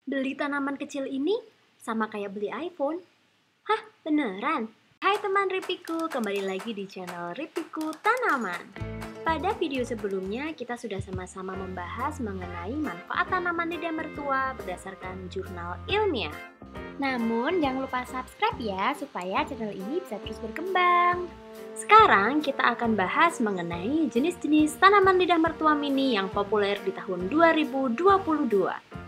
Beli tanaman kecil ini sama kayak beli iPhone. Hah, beneran? Hai teman Ripiku, kembali lagi di channel Ripiku Tanaman. Pada video sebelumnya, kita sudah sama-sama membahas mengenai manfaat tanaman lidah mertua berdasarkan jurnal ilmiah. Namun, jangan lupa subscribe ya, supaya channel ini bisa terus berkembang. Sekarang kita akan bahas mengenai jenis-jenis tanaman lidah mertua mini yang populer di tahun 2022.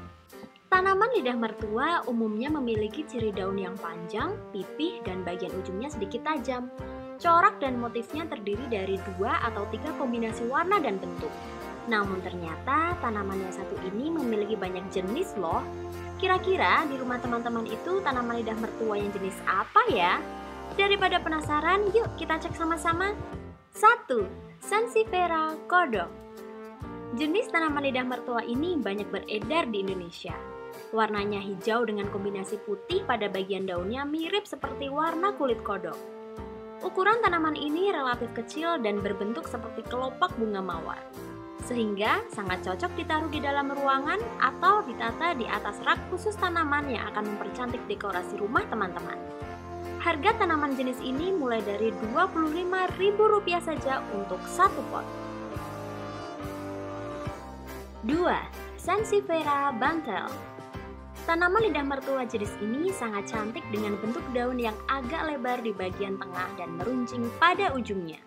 Tanaman lidah mertua umumnya memiliki ciri daun yang panjang, pipih, dan bagian ujungnya sedikit tajam. Corak dan motifnya terdiri dari 2 atau 3 kombinasi warna dan bentuk. Namun ternyata tanaman yang satu ini memiliki banyak jenis loh. Kira-kira di rumah teman-teman itu tanaman lidah mertua yang jenis apa ya? Daripada penasaran, yuk kita cek sama-sama. 1. Sansevieria kodok. Jenis tanaman lidah mertua ini banyak beredar di Indonesia. Warnanya hijau dengan kombinasi putih pada bagian daunnya mirip seperti warna kulit kodok. Ukuran tanaman ini relatif kecil dan berbentuk seperti kelopak bunga mawar, sehingga sangat cocok ditaruh di dalam ruangan atau ditata di atas rak khusus tanaman yang akan mempercantik dekorasi rumah teman-teman. Harga tanaman jenis ini mulai dari Rp25.000 saja untuk satu pot. 2. Sansevieria bantel. Tanaman lidah mertua jenis ini sangat cantik dengan bentuk daun yang agak lebar di bagian tengah dan meruncing pada ujungnya.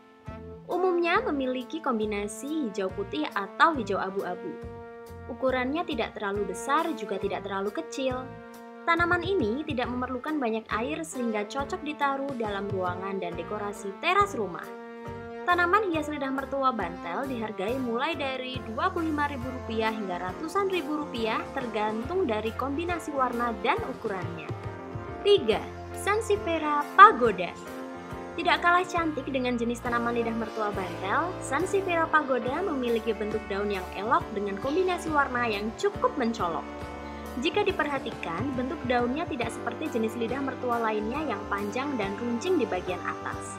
Umumnya memiliki kombinasi hijau putih atau hijau abu-abu. Ukurannya tidak terlalu besar juga tidak terlalu kecil. Tanaman ini tidak memerlukan banyak air sehingga cocok ditaruh dalam ruangan dan dekorasi teras rumah. Tanaman hias lidah mertua bantel dihargai mulai dari Rp25.000 hingga ratusan ribu rupiah tergantung dari kombinasi warna dan ukurannya. 3. Sansevieria pagoda. Tidak kalah cantik dengan jenis tanaman lidah mertua bantel, Sansevieria pagoda memiliki bentuk daun yang elok dengan kombinasi warna yang cukup mencolok. Jika diperhatikan, bentuk daunnya tidak seperti jenis lidah mertua lainnya yang panjang dan runcing di bagian atas.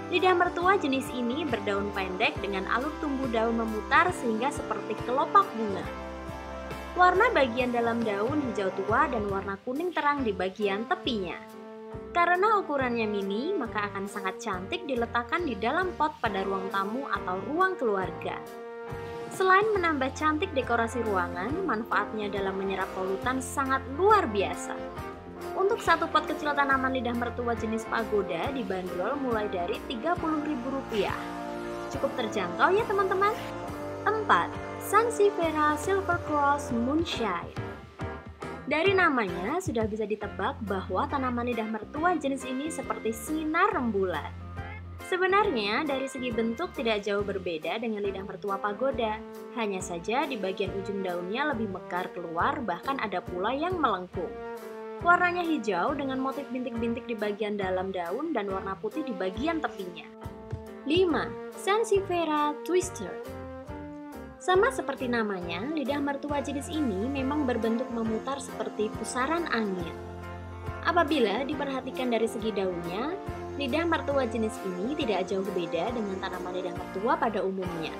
Lidah mertua jenis ini berdaun pendek dengan alur tumbuh daun memutar sehingga seperti kelopak bunga. Warna bagian dalam daun hijau tua dan warna kuning terang di bagian tepinya. Karena ukurannya mini, maka akan sangat cantik diletakkan di dalam pot pada ruang tamu atau ruang keluarga. Selain menambah cantik dekorasi ruangan, manfaatnya dalam menyerap polutan sangat luar biasa. Untuk satu pot kecil tanaman lidah mertua jenis pagoda dibanderol mulai dari Rp30.000. Cukup terjangkau ya teman-teman. 4. Sansevieria silver cross moonshine. Dari namanya sudah bisa ditebak bahwa tanaman lidah mertua jenis ini seperti sinar rembulan. Sebenarnya dari segi bentuk tidak jauh berbeda dengan lidah mertua pagoda. Hanya saja di bagian ujung daunnya lebih mekar keluar, bahkan ada pula yang melengkung. Warnanya hijau dengan motif bintik-bintik di bagian dalam daun dan warna putih di bagian tepinya. 5. Sansevieria twister. Sama seperti namanya, lidah mertua jenis ini memang berbentuk memutar seperti pusaran angin. Apabila diperhatikan dari segi daunnya, lidah mertua jenis ini tidak jauh berbeda dengan tanaman lidah mertua pada umumnya.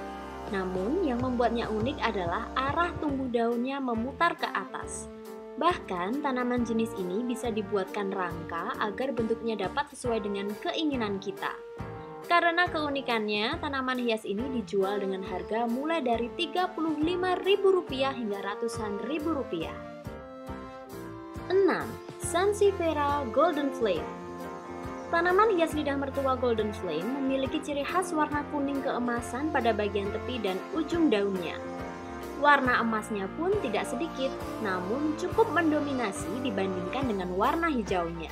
Namun, yang membuatnya unik adalah arah tumbuh daunnya memutar ke atas. Bahkan, tanaman jenis ini bisa dibuatkan rangka agar bentuknya dapat sesuai dengan keinginan kita. Karena keunikannya, tanaman hias ini dijual dengan harga mulai dari Rp35.000 hingga ratusan ribu rupiah. 6. Sansevieria golden flame. Tanaman hias lidah mertua golden flame memiliki ciri khas warna kuning keemasan pada bagian tepi dan ujung daunnya. Warna emasnya pun tidak sedikit, namun cukup mendominasi dibandingkan dengan warna hijaunya.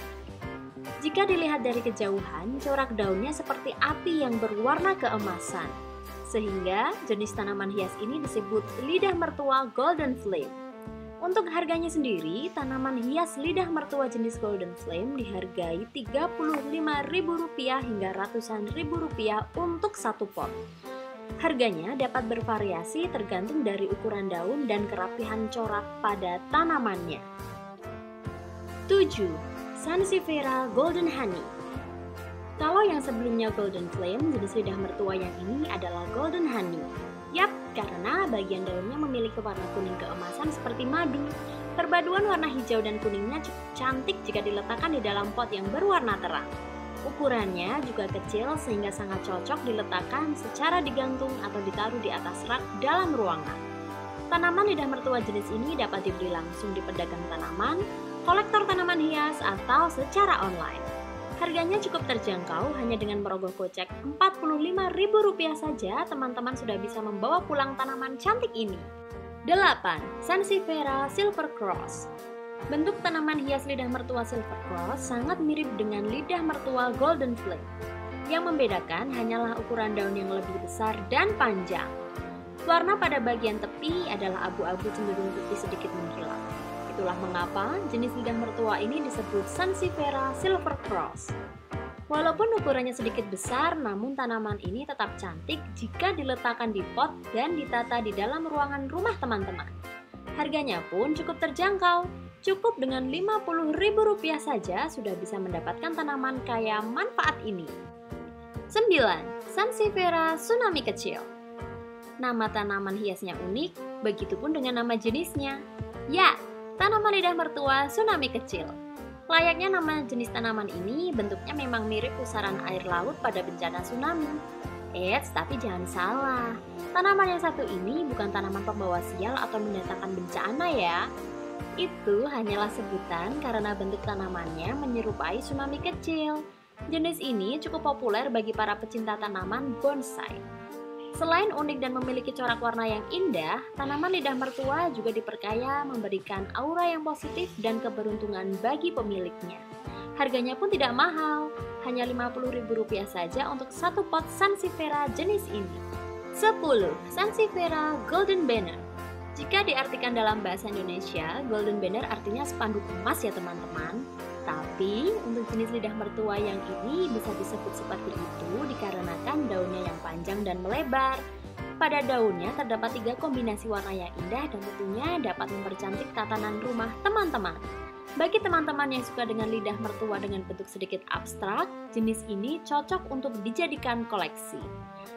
Jika dilihat dari kejauhan, corak daunnya seperti api yang berwarna keemasan, sehingga jenis tanaman hias ini disebut lidah mertua golden flame. Untuk harganya sendiri, tanaman hias lidah mertua jenis golden flame dihargai Rp35.000 hingga ratusan ribu rupiah untuk satu pot. Harganya dapat bervariasi tergantung dari ukuran daun dan kerapihan corak pada tanamannya. 7. Sansevieria golden honey. Kalau yang sebelumnya golden flame, jenis lidah mertua yang ini adalah golden honey. Yap, karena bagian daunnya memiliki warna kuning keemasan seperti madu. Perpaduan warna hijau dan kuningnya cukup cantik jika diletakkan di dalam pot yang berwarna terang. Ukurannya juga kecil sehingga sangat cocok diletakkan secara digantung atau ditaruh di atas rak dalam ruangan. Tanaman lidah mertua jenis ini dapat dibeli langsung di pedagang tanaman, kolektor tanaman hias, atau secara online. Harganya cukup terjangkau, hanya dengan merogoh kocek Rp45.000 saja teman-teman sudah bisa membawa pulang tanaman cantik ini. 8. Sansevieria Silver Cross. Bentuk tanaman hias lidah mertua Silver Cross sangat mirip dengan lidah mertua Golden Flake. Yang membedakan hanyalah ukuran daun yang lebih besar dan panjang. Warna pada bagian tepi adalah abu-abu cenderung putih sedikit mengkilap. Itulah mengapa jenis lidah mertua ini disebut Sansevieria Silver Cross. Walaupun ukurannya sedikit besar, namun tanaman ini tetap cantik jika diletakkan di pot dan ditata di dalam ruangan rumah teman-teman. Harganya pun cukup terjangkau. Cukup dengan Rp50.000 saja sudah bisa mendapatkan tanaman kaya manfaat ini. 9. Sansevieria Tsunami Kecil. Nama tanaman hiasnya unik, begitupun dengan nama jenisnya. Ya, tanaman lidah mertua tsunami kecil. Layaknya nama jenis tanaman ini, bentuknya memang mirip pusaran air laut pada bencana tsunami. Tapi jangan salah, tanaman yang satu ini bukan tanaman pembawa sial atau mendatangkan bencana ya. Itu hanyalah sebutan karena bentuk tanamannya menyerupai tsunami kecil. Jenis ini cukup populer bagi para pecinta tanaman bonsai. Selain unik dan memiliki corak warna yang indah, tanaman lidah mertua juga diperkaya memberikan aura yang positif dan keberuntungan bagi pemiliknya. Harganya pun tidak mahal, hanya Rp50.000 saja untuk satu pot Sansevieria jenis ini. 10. Sansevieria Golden Banner. Jika diartikan dalam bahasa Indonesia, Golden Banner artinya spanduk emas ya teman-teman. Tapi untuk jenis lidah mertua yang ini bisa disebut seperti itu dikarenakan daunnya yang panjang dan melebar. Pada daunnya terdapat 3 kombinasi warna yang indah dan tentunya dapat mempercantik tatanan rumah teman-teman. Bagi teman-teman yang suka dengan lidah mertua dengan bentuk sedikit abstrak, jenis ini cocok untuk dijadikan koleksi.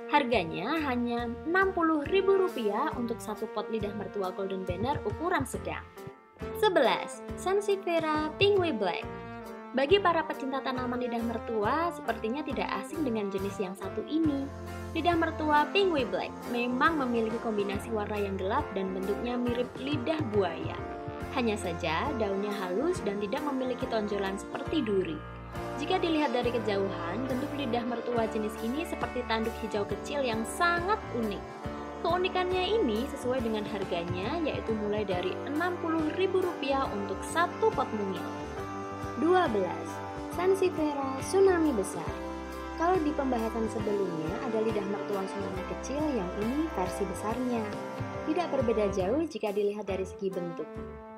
Harganya hanya Rp60.000 untuk satu pot lidah mertua Golden Banner ukuran sedang. 11. Sansevieria Pingui Black. Bagi para pecinta tanaman lidah mertua, sepertinya tidak asing dengan jenis yang satu ini. Lidah mertua Pingui Black memang memiliki kombinasi warna yang gelap dan bentuknya mirip lidah buaya. Hanya saja daunnya halus dan tidak memiliki tonjolan seperti duri. Jika dilihat dari kejauhan, bentuk lidah mertua jenis ini seperti tanduk hijau kecil yang sangat unik. Keunikannya ini sesuai dengan harganya, yaitu mulai dari Rp60.000 untuk satu pot mungil. 12. Sansevieria Tsunami Besar. Kalau di pembahasan sebelumnya ada lidah mertua tsunami kecil, yang ini versi besarnya. Tidak berbeda jauh jika dilihat dari segi bentuk.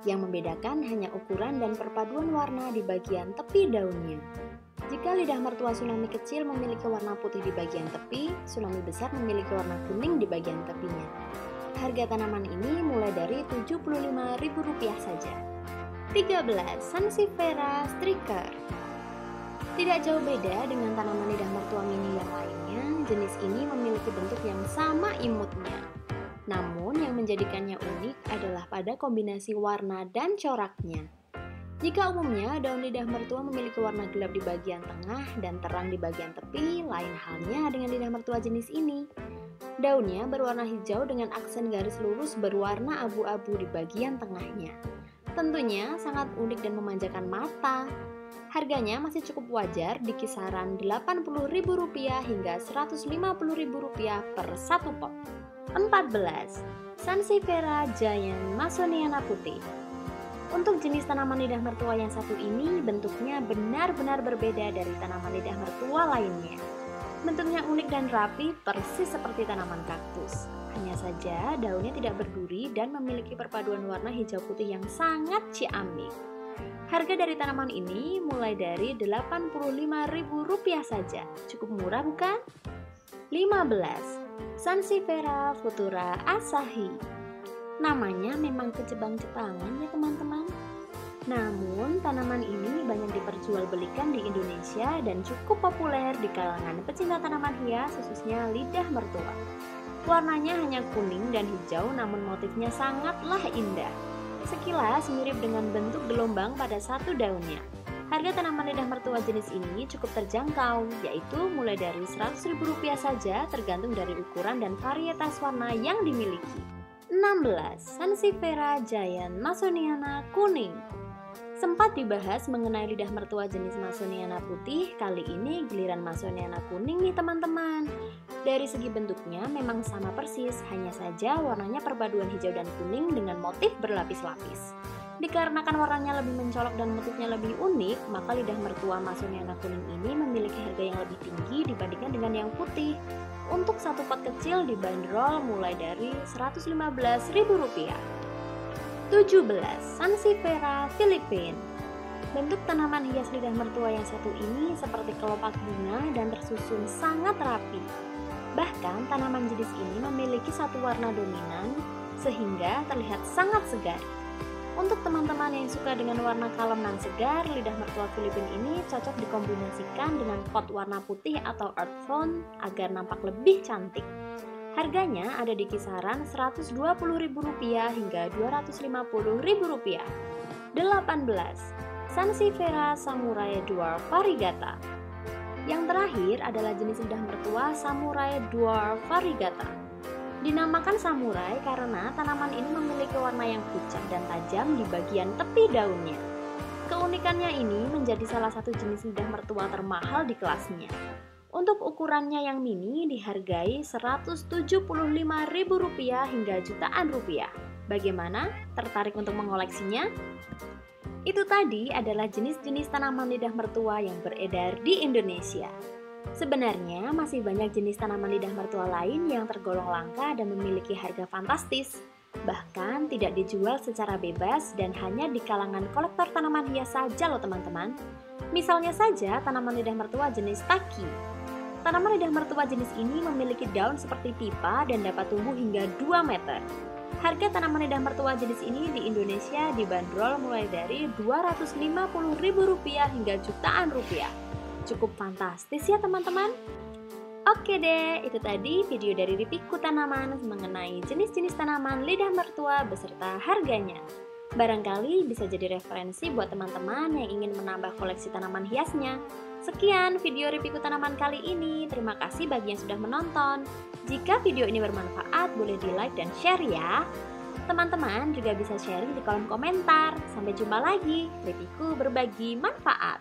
Yang membedakan hanya ukuran dan perpaduan warna di bagian tepi daunnya. Jika lidah mertua tsunami kecil memiliki warna putih di bagian tepi, tsunami besar memiliki warna kuning di bagian tepinya. Harga tanaman ini mulai dari Rp75.000 saja. 13. Sansevieria Striker. Tidak jauh beda dengan tanaman lidah mertua mini yang lainnya, jenis ini memiliki bentuk yang sama imutnya. Namun yang menjadikannya unik adalah pada kombinasi warna dan coraknya. Jika umumnya daun lidah mertua memiliki warna gelap di bagian tengah dan terang di bagian tepi, lain halnya dengan lidah mertua jenis ini. Daunnya berwarna hijau dengan aksen garis lurus berwarna abu-abu di bagian tengahnya. Tentunya sangat unik dan memanjakan mata. Harganya masih cukup wajar di kisaran Rp80.000 hingga Rp150.000 per satu pot. 14. Sansevieria Giant Masoniana Putih. Untuk jenis tanaman lidah mertua yang satu ini, bentuknya benar-benar berbeda dari tanaman lidah mertua lainnya. Bentuknya unik dan rapi, persis seperti tanaman kaktus. Hanya saja daunnya tidak berduri dan memiliki perpaduan warna hijau putih yang sangat ciamik. Harga dari tanaman ini mulai dari Rp85.000 saja. Cukup murah bukan? 15. Sansevieria Futura Asahi. Namanya memang kejepang-jepangan ya teman-teman. Namun tanaman ini banyak diperjualbelikan di Indonesia dan cukup populer di kalangan pecinta tanaman hias, khususnya lidah mertua. Warnanya hanya kuning dan hijau, namun motifnya sangatlah indah. Sekilas mirip dengan bentuk gelombang pada satu daunnya. Harga tanaman lidah mertua jenis ini cukup terjangkau, yaitu mulai dari Rp100.000 saja tergantung dari ukuran dan varietas warna yang dimiliki. 16. Sansevieria giant Masoniana kuning. Sempat dibahas mengenai lidah mertua jenis Masoniana putih, kali ini giliran Masoniana kuning nih teman-teman. Dari segi bentuknya memang sama persis, hanya saja warnanya perpaduan hijau dan kuning dengan motif berlapis-lapis. Dikarenakan warnanya lebih mencolok dan motifnya lebih unik, maka lidah mertua Masoniana kuning ini memiliki harga yang lebih tinggi dibandingkan dengan yang putih. Untuk satu pot kecil dibanderol mulai dari Rp115.000. 17. Sansevieria Philippine. Bentuk tanaman hias lidah mertua yang satu ini seperti kelopak bunga dan tersusun sangat rapi. Bahkan tanaman jenis ini memiliki satu warna dominan sehingga terlihat sangat segar. Untuk teman-teman yang suka dengan warna kalem dan segar, lidah mertua Filipina ini cocok dikombinasikan dengan pot warna putih atau earth tone agar nampak lebih cantik. Harganya ada di kisaran Rp120.000 hingga Rp250.000. 18. Sansevieria Samurai Dwarf Variegata. Yang terakhir adalah jenis lidah mertua Samurai Dwarf Variegata. Dinamakan samurai karena tanaman ini memiliki warna yang pucat dan tajam di bagian tepi daunnya. Keunikannya ini menjadi salah satu jenis lidah mertua termahal di kelasnya. Untuk ukurannya yang mini dihargai Rp175.000 hingga jutaan rupiah. Bagaimana? Tertarik untuk mengoleksinya? Itu tadi adalah jenis-jenis tanaman lidah mertua yang beredar di Indonesia. Sebenarnya masih banyak jenis tanaman lidah mertua lain yang tergolong langka dan memiliki harga fantastis. Bahkan tidak dijual secara bebas dan hanya di kalangan kolektor tanaman hias saja loh teman-teman. Misalnya saja tanaman lidah mertua jenis taki. Tanaman lidah mertua jenis ini memiliki daun seperti pipa dan dapat tumbuh hingga 2 meter. Harga tanaman lidah mertua jenis ini di Indonesia dibanderol mulai dari Rp250.000 hingga jutaan rupiah. Cukup fantastis ya teman-teman. Oke deh, itu tadi video dari Ripiku Tanaman mengenai jenis-jenis tanaman lidah mertua beserta harganya. Barangkali bisa jadi referensi buat teman-teman yang ingin menambah koleksi tanaman hiasnya. Sekian video Ripiku Tanaman kali ini. Terima kasih bagi yang sudah menonton. Jika video ini bermanfaat, boleh di like dan share ya. Teman-teman juga bisa sharing di kolom komentar. Sampai jumpa lagi. Ripiku berbagi manfaat.